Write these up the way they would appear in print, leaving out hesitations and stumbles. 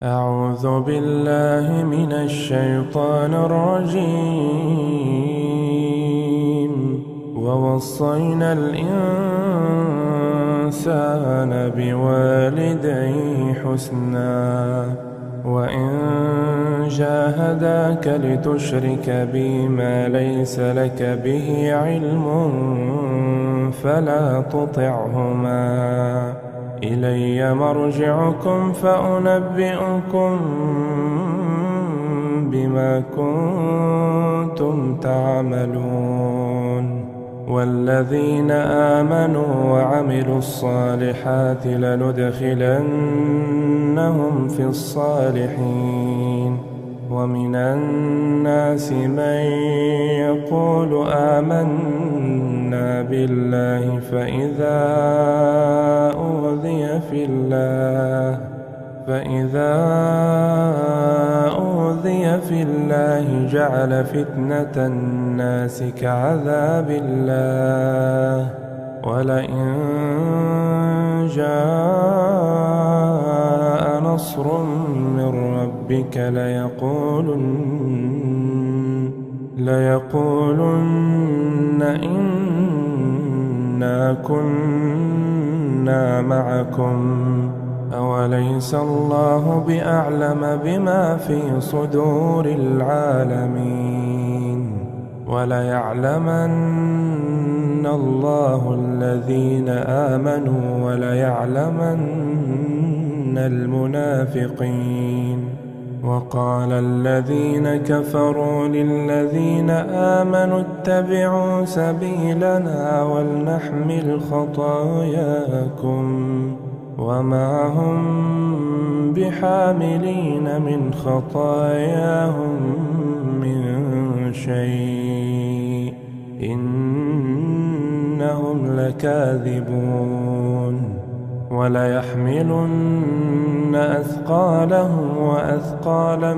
أعوذ بالله من الشيطان الرجيم. ووصينا الإنسان بوالديه حسنا وإن جاهداك لتشرك بي ما ليس لك به علم فلا تطعهما إلي مرجعكم فأنبئكم بما كنتم تعملون. والذين آمنوا وعملوا الصالحات لندخلنهم في الصالحين. ومن الناس من يقول آمنا بالله فإذا أوذي في الله جعل فتنة الناس كعذاب الله ولئن جاء نصر من ربك ليقولن إنا كنا معكم أوليس الله بأعلم بما في صدور العالمين. وليعلمن الله الذين آمنوا وليعلمن المنافقين. وقال الذين كفروا للذين آمنوا اتبعوا سبيلنا ولنحمل خطاياكم وما هم بحاملين من خطاياهم من شيء إنهم لكاذبون. وليحملن أثقالهم وأثقالا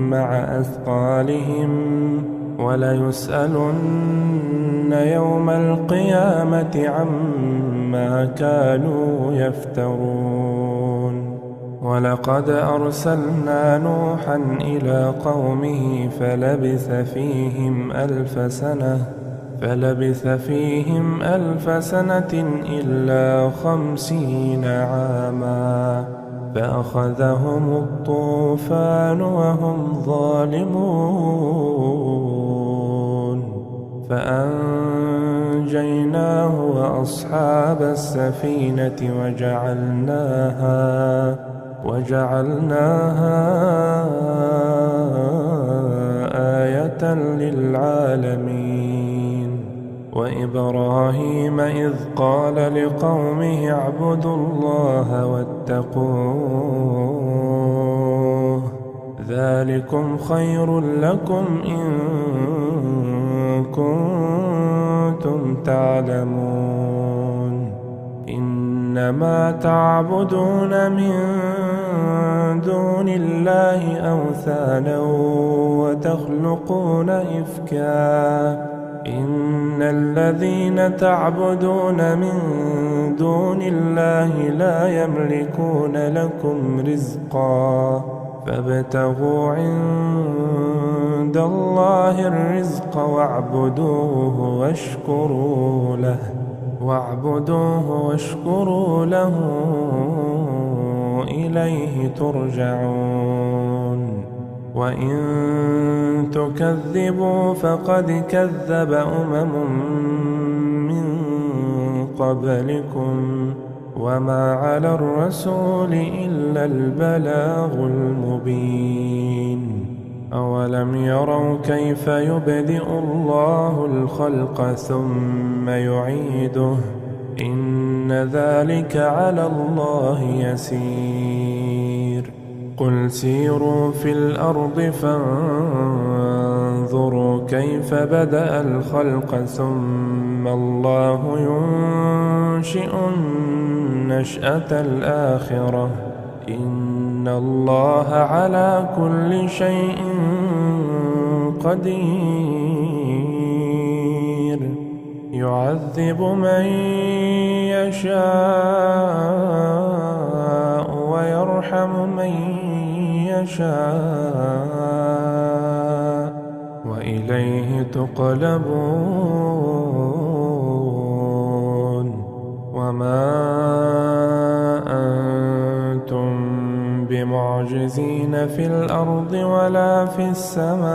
مع أثقالهم وليسألن يوم القيامة عما كانوا يفترون. ولقد أرسلنا نوحا إلى قومه فلبث فيهم ألف سنة إلا 50 عاما فأخذهم الطوفان وهم ظالمون فأنجيناه وأصحاب السفينة وجعلناها آية للعالمين. وإبراهيم إذ قال لقومه اعبدوا الله واتقوه ذلكم خير لكم إن كنتم تعلمون. إنما تعبدون من دون الله أوثانا وتخلقون إفكا إن الذين تعبدون من دون الله لا يملكون لكم رزقا فابتغوا عند الله الرزق واعبدوه واشكروا له إليه ترجعون. وإن تكذبوا فقد كذب من قبلكم وما على الرسول إلا البلاغ المبين. أولم يروا كيف يبدئ الله الخلق ثم يعيده إن ذلك على الله يسير. قل سيروا في الأرض فانظروا كيف بدأ الخلق ثم الله ينشئ النشأة الآخرة إن الله على كل شيء قدير. يعذب من يشاء ويرحم من يشاء وإليه تقلبون وما أنتم بمعجزين في الأرض ولا في السماء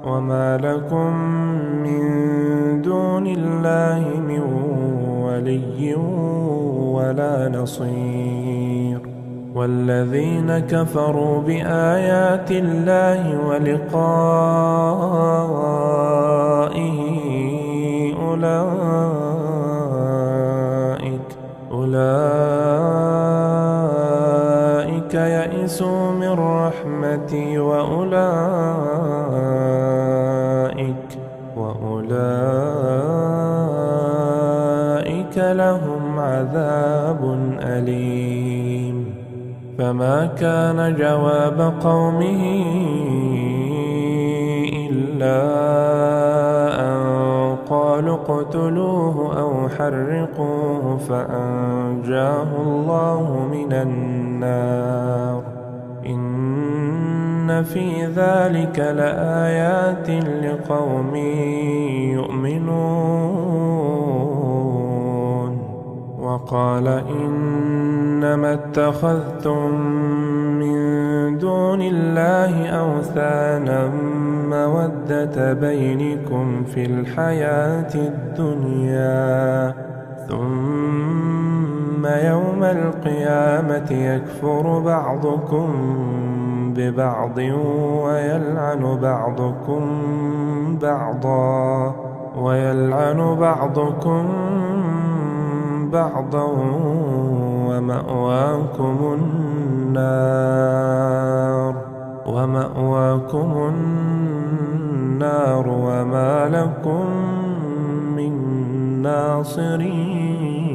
وما لكم من دون الله من ولي ولا نصير والذين كفروا بآيات الله ولقائه أولئك يئسوا من رحمتي وأولئك لهم عذاب أليم فما كان جواب قومه إلا أن قالوا اقتلوه أو حرقوه فأنجاه الله من النار إن في ذلك لآيات لقوم يؤمنون وقال إنما اتخذتم من دون الله أوثانا مودة بينكم في الحياة الدنيا ثم يوم القيامة يكفر بعضكم ببعض ويلعن بعضكم بعضا ومأواكم النار وما لكم من ناصرين